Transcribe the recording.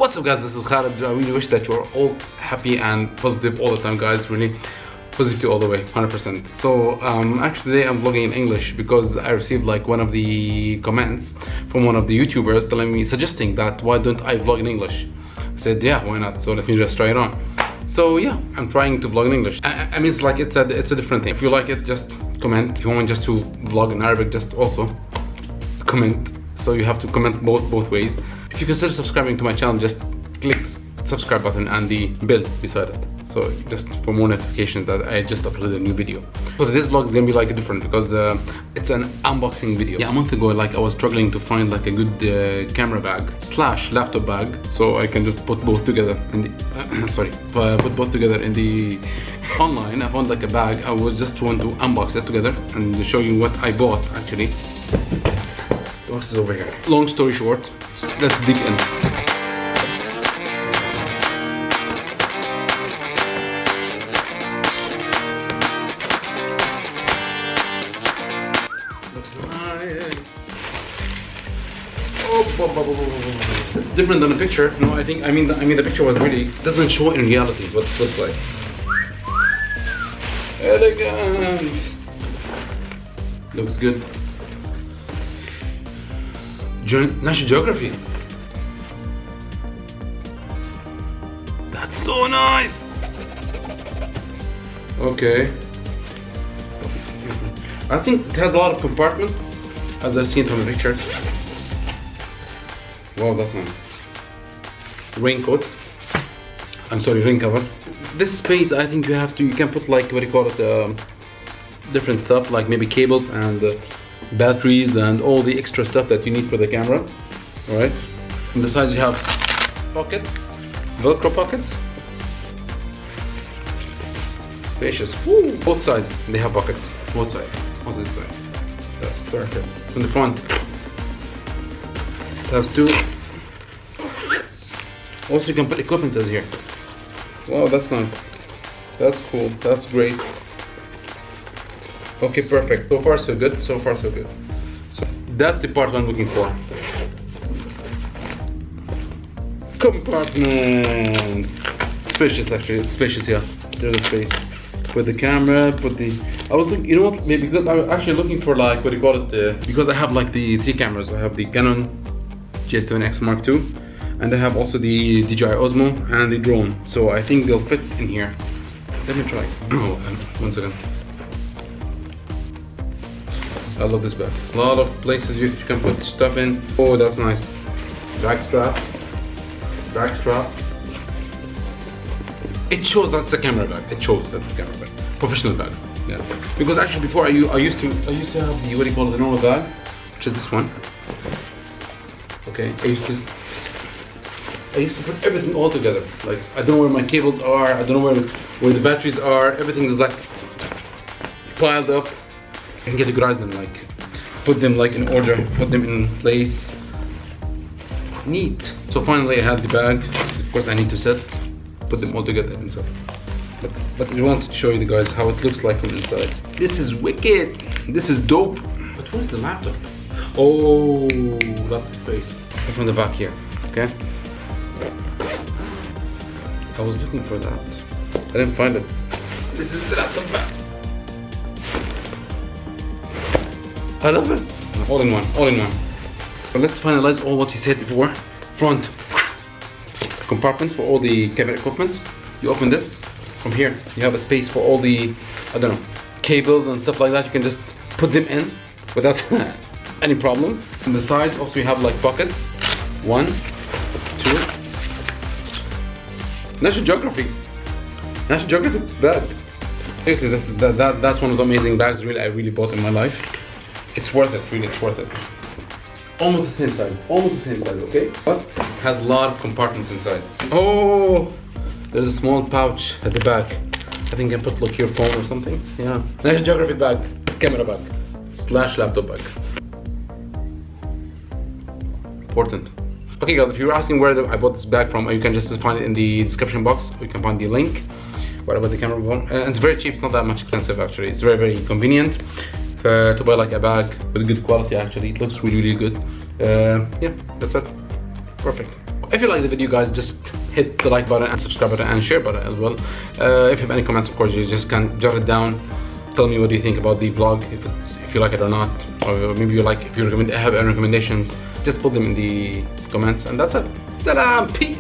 What's up guys, this is Khaled. I really wish that you're all happy and positive all the time guys, really positive all the way, 100%. So actually today I'm vlogging in English because I received like one of the comments from one of the YouTubers telling me, suggesting that why don't I vlog in English. I said yeah, why not, so let me just try it on. So yeah, I'm trying to vlog in English. I mean it's like it's a different thing. If you like it, just comment. If you want just to vlog in Arabic, just also comment. So you have to comment both ways. If you consider subscribing to my channel, just click subscribe button and the bell beside it. So just for more notifications that I just uploaded a new video. So this vlog is gonna be like different because it's an unboxing video. Yeah, a month ago like I was struggling to find like a good camera bag / laptop bag, so I can just put both together in the put both together in the online. I found like a bag. I was just want to unbox it together and show you what I bought actually. The box is over here. Long story short, let's dig in. Looks nice. Oh, it's different than the picture. No, I mean the picture was really doesn't show in reality what it looks like. Elegant. Looks good. National Geographic. That's so nice. Okay. I think it has a lot of compartments, as I've seen from the picture. Wow, that's nice. Raincoat. I'm sorry, rain cover. This space, I think you can put like, what do you call it, different stuff, like maybe cables and batteries and all the extra stuff that you need for the camera. All right. On the sides you have pockets, Velcro pockets. Spacious. Woo. Both sides they have pockets. Both sides. On this side. That's perfect. From the front, it has two. Also, you can put equipment in here. Wow, that's nice. That's cool. That's great. Okay, perfect. So far so good. So far so good. So that's the part I'm looking for. Compartments. Spacious actually. It's spacious, yeah. There's a space. Put the camera. Put the. I was looking. You know what? Maybe because I was actually looking for like, what do you call it? Because I have like the 3 cameras. I have the Canon GS7X Mark II, and I have also the DJI Osmo and the drone. So I think they'll fit in here. Let me try. Oh, 1 second. I love this bag. A lot of places you can put stuff in. Oh, that's nice. Back strap. Back strap. It shows that's a camera bag. It shows that's a camera bag. Professional bag. Yeah. Because actually before I used to have the, what do you call it, the normal bag, which is this one. Okay. I used to put everything all together. Like I don't know where my cables are. I don't know where the batteries are. Everything is like piled up. I can categorize them, like put them like in order, put them in place. Neat. So finally I have the bag. Of course I need to put them all together inside. But I wanted to show you guys how it looks like from inside. This is wicked. This is dope. But where's the laptop? Oh, laptop space. From the back here. Okay. I was looking for that. I didn't find it. This is the laptop bag. I love it. All in one, all in one. But let's finalize all what you said before. Front compartments for all the camera equipments. You open this. From here, you have a space for all the, I don't know, cables and stuff like that. You can just put them in without any problem. On the sides, also you have like pockets. 1, 2. National Geographic. National Geographic bag. Seriously, that's one of the amazing bags I really bought in my life. It's worth it, really, it's worth it. Almost the same size, okay? But has a lot of compartments inside. Oh, there's a small pouch at the back. I think I can put like your phone or something. Yeah. National Geographic bag, camera bag, / laptop bag. Important. Okay guys, if you're asking where I bought this bag from, you can just find it in the description box, or you can find the link. What about the camera phone? It's very cheap, it's not that much expensive actually. It's very, very convenient. To buy like a bag with good quality actually. It looks really, really good. Yeah, that's it. Perfect. if you like the video, guys, just hit the like button and subscribe button and share button as well. If you have any comments, of course, you just can jot it down. Tell me what do you think about the vlog, if you like it or not, or maybe you like, if you have any recommendations, just put them in the comments, and that's it. Salam, peace.